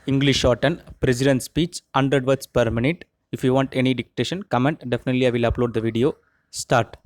English shorten, president speech, 100 words per minute. If you want any dictation, comment. Definitely I will upload the video. Start.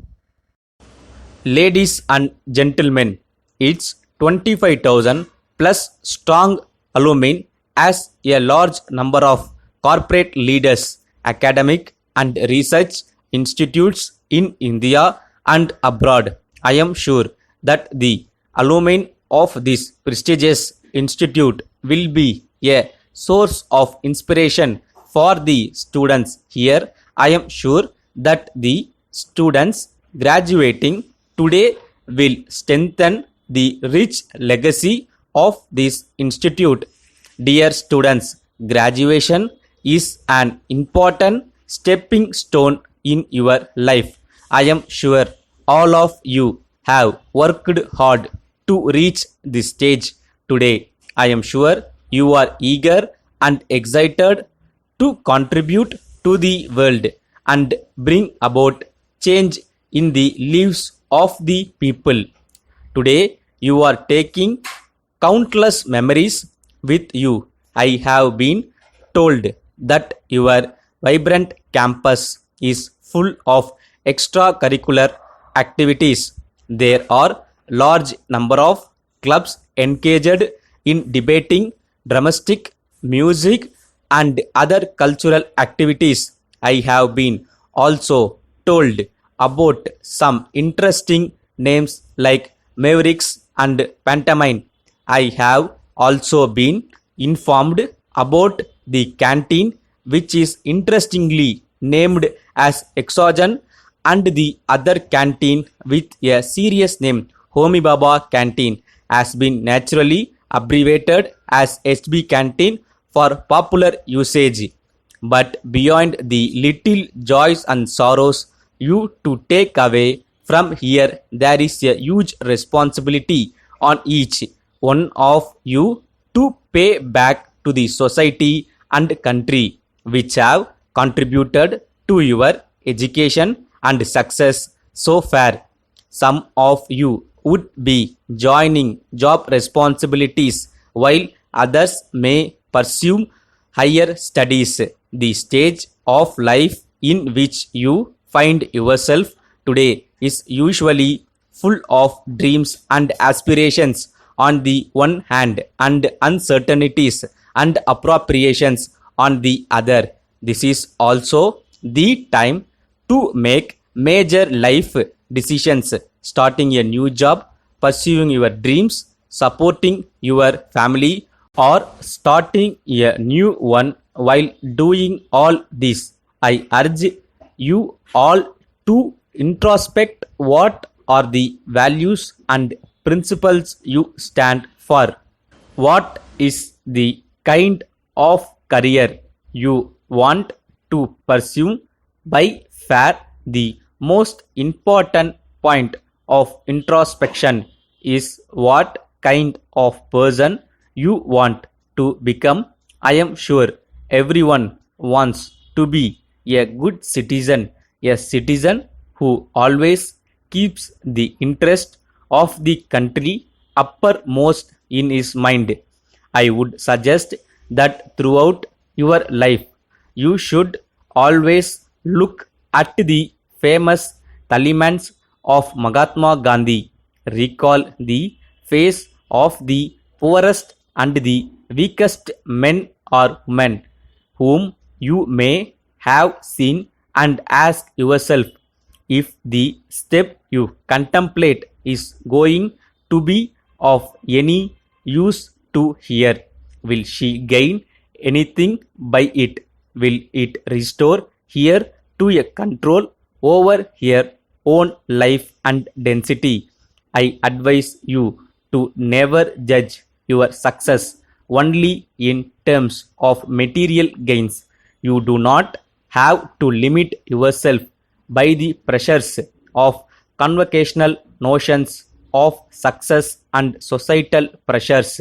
Ladies and gentlemen, it's 25,000 plus strong alumni as a large number of corporate leaders, academic and research institutes in India and abroad. I am sure that the alumni of this prestigious institute will be a source of inspiration for the students here. I am sure that the students graduating today will strengthen the rich legacy of this institute. Dear students, graduation is an important stepping stone in your life. I am sure all of you have worked hard to reach this stage today. I am sure you are eager and excited to contribute to the world and bring about change in the lives of the people. Today, you are taking countless memories with you. I have been told that your vibrant campus is full of extracurricular activities. There are large number of clubs engaged in debating, dramatic, music and other cultural activities. I have been also told about some interesting names like Mavericks and Pantomime. I have also been informed about the canteen, which is interestingly named as Exogen, and the other canteen with a serious name, Homi Baba Canteen, has been naturally abbreviated as HB Canteen for popular usage. But beyond the little joys and sorrows you to take away from here, there is a huge responsibility on each one of you to pay back to the society and country which have contributed to your education and success so far. Some of you would be joining job responsibilities while others may pursue higher studies. The stage of life in which you find yourself today is usually full of dreams and aspirations on the one hand and uncertainties and appropriations on the other. This is also the time to make major life decisions, starting a new job, pursuing your dreams, supporting your family, or starting a new one. While doing all this, I urge you all to introspect what are the values and principles you stand for. What is the kind of career you want to pursue? By far, the most important point of introspection is what kind of person you want to become. I am sure everyone wants to be a good citizen, a citizen who always keeps the interest of the country uppermost in his mind. I would suggest that throughout your life, you should always look at the famous talismans of Mahatma Gandhi. Recall the face of the poorest and the weakest men or women whom you may have seen and ask yourself if the step you contemplate is going to be of any use to her. Will she gain anything by it? Will it restore her to a control over her own life and density? I advise you to never judge your success only in terms of material gains. You do not have to limit yourself by the pressures of convocational notions of success and societal pressures.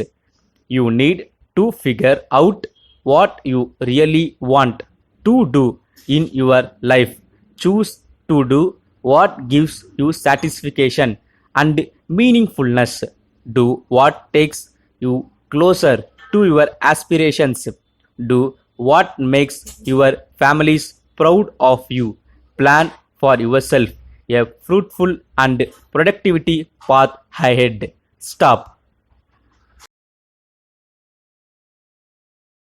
You need to figure out what you really want to do in your life. Choose to do what gives you satisfaction and meaningfulness. Do what takes you closer to your aspirations. Do what makes your families proud of you. Plan for yourself a fruitful and productivity path ahead. Stop.